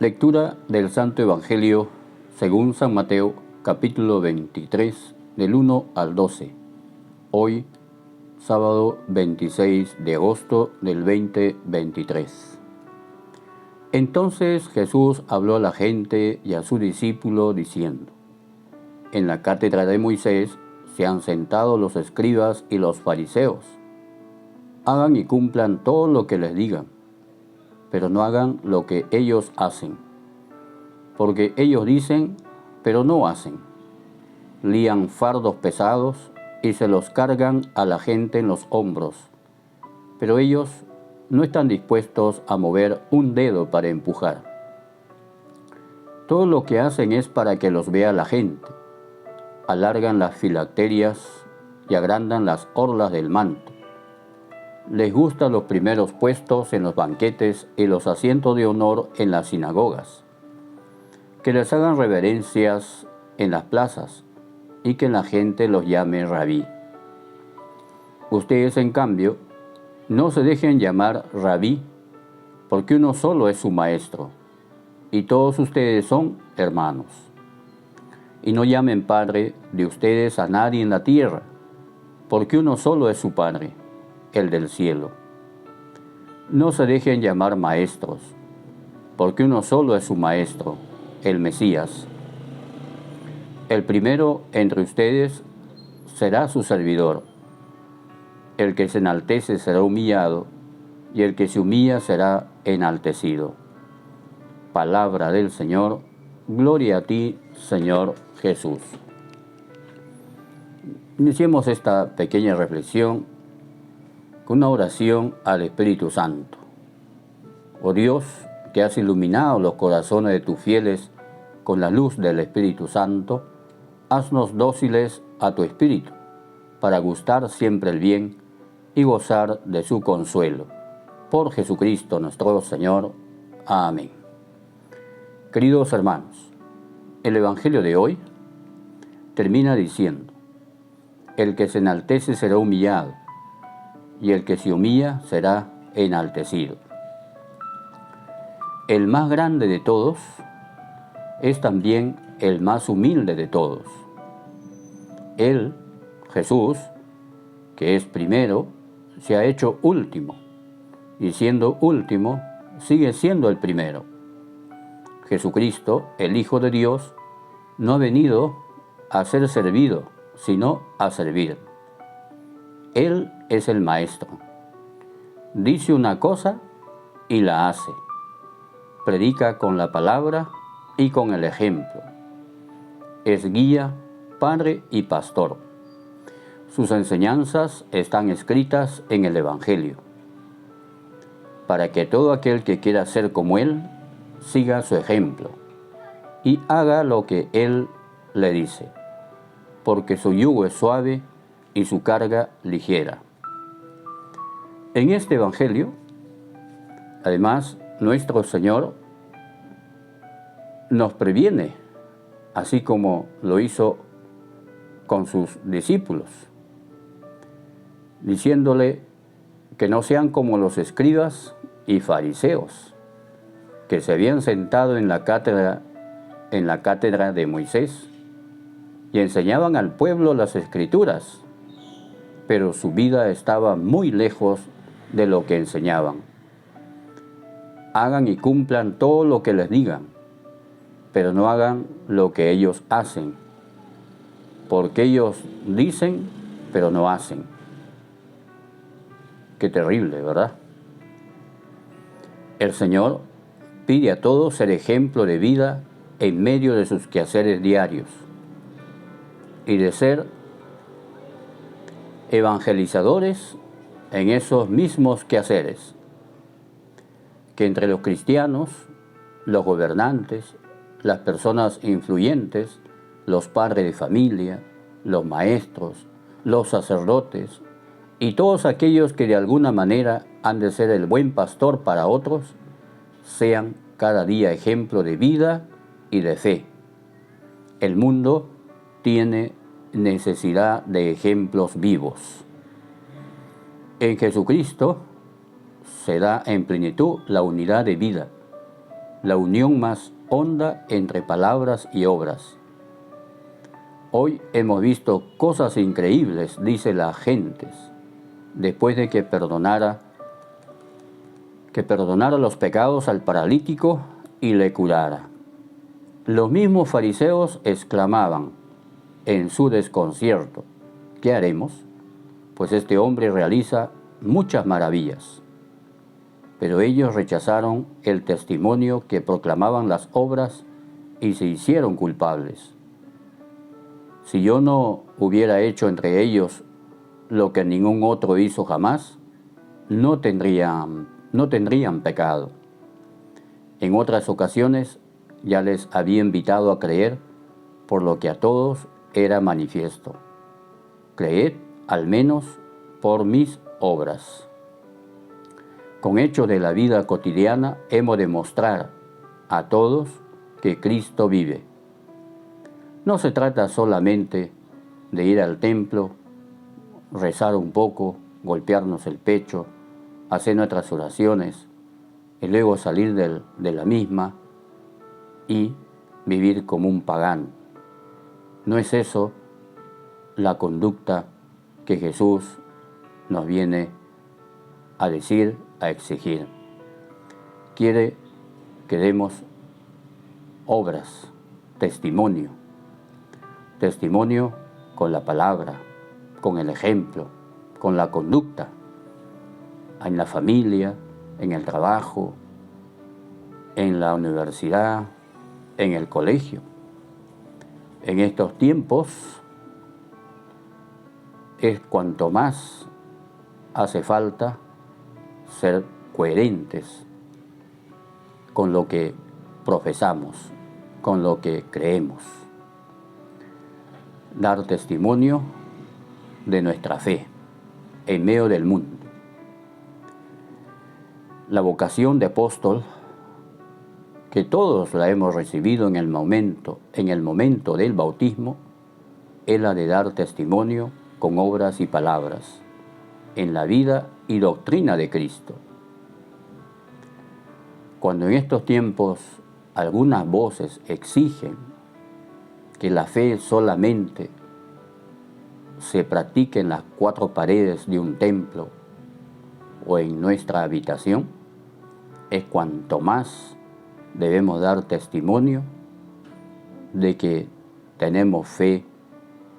Lectura del Santo Evangelio según San Mateo, capítulo 23, del 1 al 12. Hoy, sábado 26 de agosto del 2023. Entonces Jesús habló a la gente y a su discípulo diciendo: En la cátedra de Moisés se han sentado los escribas y los fariseos. Hagan y cumplan todo lo que les digan, pero no hagan lo que ellos hacen, porque ellos dicen, pero no hacen. Lían fardos pesados y se los cargan a la gente en los hombros, pero ellos no están dispuestos a mover un dedo para empujar. Todo lo que hacen es para que los vea la gente. Alargan las filacterias y agrandan las orlas del manto. Les gustan los primeros puestos en los banquetes y los asientos de honor en las sinagogas. Que les hagan reverencias en las plazas y que la gente los llame rabí. Ustedes, en cambio, no se dejen llamar rabí, porque uno solo es su maestro, y todos ustedes son hermanos. Y no llamen padre de ustedes a nadie en la tierra, porque uno solo es su Padre, el del cielo. No se dejen llamar maestros, porque uno solo es su Maestro, el Mesías. El primero entre ustedes será su servidor. El que se enaltece será humillado, y el que se humilla será enaltecido. Palabra del Señor. Gloria a ti, Señor Jesús. Iniciemos esta pequeña reflexión con una oración al Espíritu Santo. Oh Dios, que has iluminado los corazones de tus fieles con la luz del Espíritu Santo, haznos dóciles a tu Espíritu, para gustar siempre el bien y gozar de su consuelo. Por Jesucristo nuestro Señor. Amén. Queridos hermanos, el Evangelio de hoy termina diciendo: el que se enaltece será humillado, y el que se humilla será enaltecido. El más grande de todos es también el más humilde de todos. Él, Jesús, que es primero, se ha hecho último, y siendo último, sigue siendo el primero. Jesucristo, el Hijo de Dios, no ha venido a ser servido, sino a servir. Él es el Maestro. Dice una cosa y la hace. Predica con la palabra y con el ejemplo. Es guía, padre y pastor. Sus enseñanzas están escritas en el Evangelio, para que todo aquel que quiera ser como Él siga su ejemplo y haga lo que Él le dice, porque su yugo es suave y su carga ligera. En este Evangelio, además, nuestro Señor nos previene, así como lo hizo con sus discípulos, diciéndole que no sean como los escribas y fariseos, que se habían sentado en la cátedra de Moisés y enseñaban al pueblo las Escrituras, pero su vida estaba muy lejos de lo que enseñaban. Hagan y cumplan todo lo que les digan, pero no hagan lo que ellos hacen, porque ellos dicen, pero no hacen. Qué terrible, ¿verdad? El Señor pide a todos ser ejemplo de vida en medio de sus quehaceres diarios y de ser evangelizadores en esos mismos quehaceres. Que entre los cristianos, los gobernantes, las personas influyentes, los padres de familia, los maestros, los sacerdotes y todos aquellos que de alguna manera han de ser el buen pastor para otros, sean cada día ejemplo de vida y de fe. El mundo tiene necesidad de ejemplos vivos. En Jesucristo se da en plenitud la unidad de vida, la unión más honda entre palabras y obras. Hoy hemos visto cosas increíbles, dice la gente, después de que perdonara los pecados al paralítico y le curara. Los mismos fariseos exclamaban en su desconcierto: ¿qué haremos? Pues este hombre realiza muchas maravillas. Pero ellos rechazaron el testimonio que proclamaban las obras y se hicieron culpables. Si yo no hubiera hecho entre ellos lo que ningún otro hizo jamás, no tendrían pecado. En otras ocasiones ya les había invitado a creer, por lo que a todos era manifiesto: creed al menos por mis obras. Con hechos de la vida cotidiana hemos de mostrar a todos que Cristo vive. No se trata solamente de ir al templo, rezar un poco, golpearnos el pecho, hacer nuestras oraciones y luego salir de la misma y vivir como un pagano. No es eso la conducta que Jesús nos viene a decir, a exigir. Quiere que demos obras, testimonio con la palabra, con el ejemplo, con la conducta, en la familia, en el trabajo, en la universidad, en el colegio. En estos tiempos es cuanto más hace falta ser coherentes con lo que profesamos, con lo que creemos. Dar testimonio de nuestra fe en medio del mundo. La vocación de apóstol, que todos la hemos recibido en el momento del bautismo, es la de dar testimonio con obras y palabras en la vida y doctrina de Cristo. Cuando en estos tiempos algunas voces exigen que la fe solamente se practique en las cuatro paredes de un templo o en nuestra habitación, es cuanto más debemos dar testimonio de que tenemos fe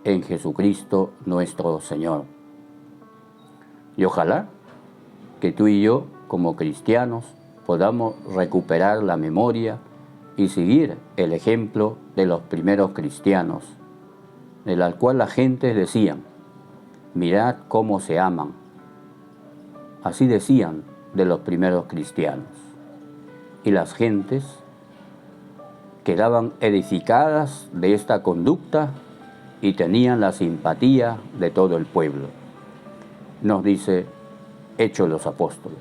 en Jesucristo nuestro Señor. Y ojalá que tú y yo, como cristianos, podamos recuperar la memoria y seguir el ejemplo de los primeros cristianos, de la cual la gente decía: mirad cómo se aman. Así decían de los primeros cristianos. Y las gentes quedaban edificadas de esta conducta y tenían la simpatía de todo el pueblo. Nos dice Hechos de los Apóstoles.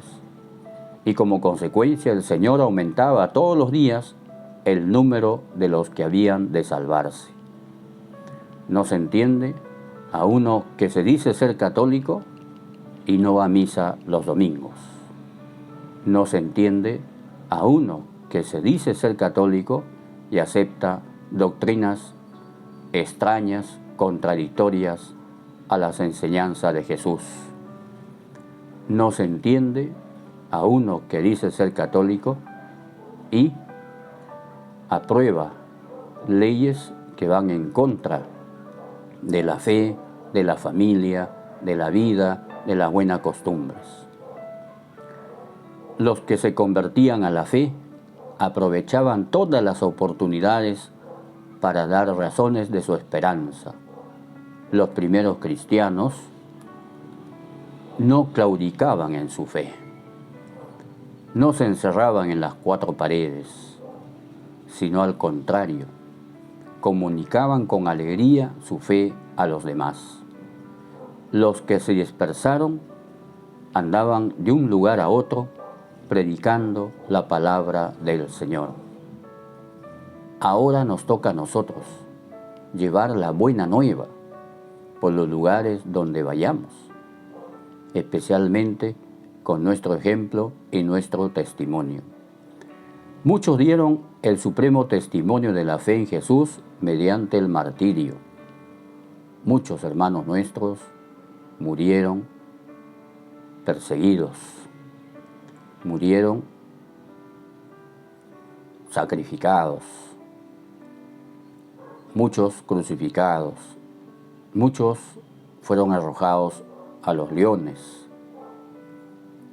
Y como consecuencia el Señor aumentaba todos los días el número de los que habían de salvarse. No se entiende a uno que se dice ser católico y no va a misa los domingos. No se entiende a uno que se dice ser católico y acepta doctrinas extrañas, contradictorias a las enseñanzas de Jesús. No se entiende a uno que dice ser católico y aprueba leyes que van en contra de la fe, de la familia, de la vida, de las buenas costumbres. Los que se convertían a la fe aprovechaban todas las oportunidades para dar razones de su esperanza. Los primeros cristianos no claudicaban en su fe, no se encerraban en las cuatro paredes, sino al contrario, comunicaban con alegría su fe a los demás. Los que se dispersaron andaban de un lugar a otro predicando la palabra del Señor. Ahora nos toca a nosotros llevar la buena nueva por los lugares donde vayamos, especialmente con nuestro ejemplo y nuestro testimonio. Muchos dieron el supremo testimonio de la fe en Jesús mediante el martirio. Muchos hermanos nuestros murieron perseguidos, murieron sacrificados, muchos crucificados, muchos fueron arrojados a los leones,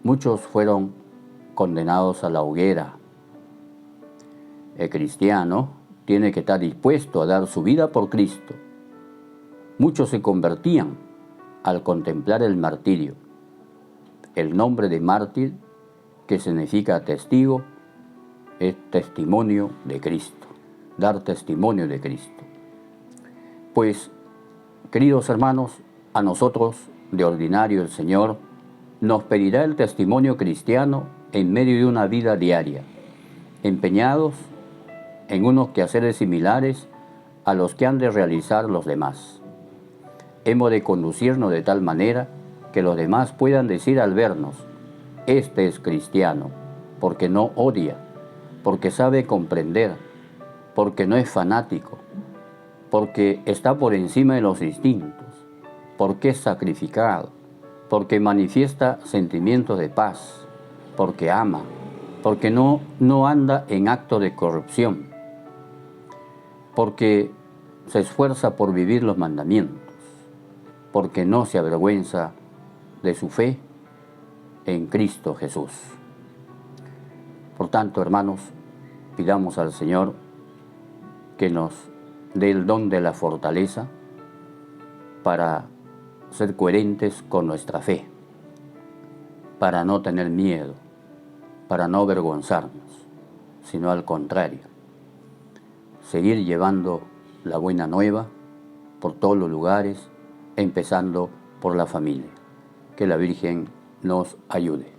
muchos fueron condenados a la hoguera. El cristiano tiene que estar dispuesto a dar su vida por Cristo. Muchos se convertían al contemplar el martirio. El nombre de mártir, que significa testigo, es testimonio de Cristo, dar testimonio de Cristo. Pues, queridos hermanos, a nosotros de ordinario el Señor nos pedirá el testimonio cristiano en medio de una vida diaria, empeñados en unos quehaceres similares a los que han de realizar los demás. Hemos de conducirnos de tal manera que los demás puedan decir al vernos: este es cristiano, porque no odia, porque sabe comprender, porque no es fanático, porque está por encima de los instintos, porque es sacrificado, porque manifiesta sentimientos de paz, porque ama, porque no anda en acto de corrupción, porque se esfuerza por vivir los mandamientos, porque no se avergüenza de su fe en Cristo Jesús. Por tanto, hermanos, pidamos al Señor que nos dé el don de la fortaleza para ser coherentes con nuestra fe, para no tener miedo, para no avergonzarnos, sino al contrario, seguir llevando la buena nueva por todos los lugares, empezando por la familia. Que la Virgen nos ayude.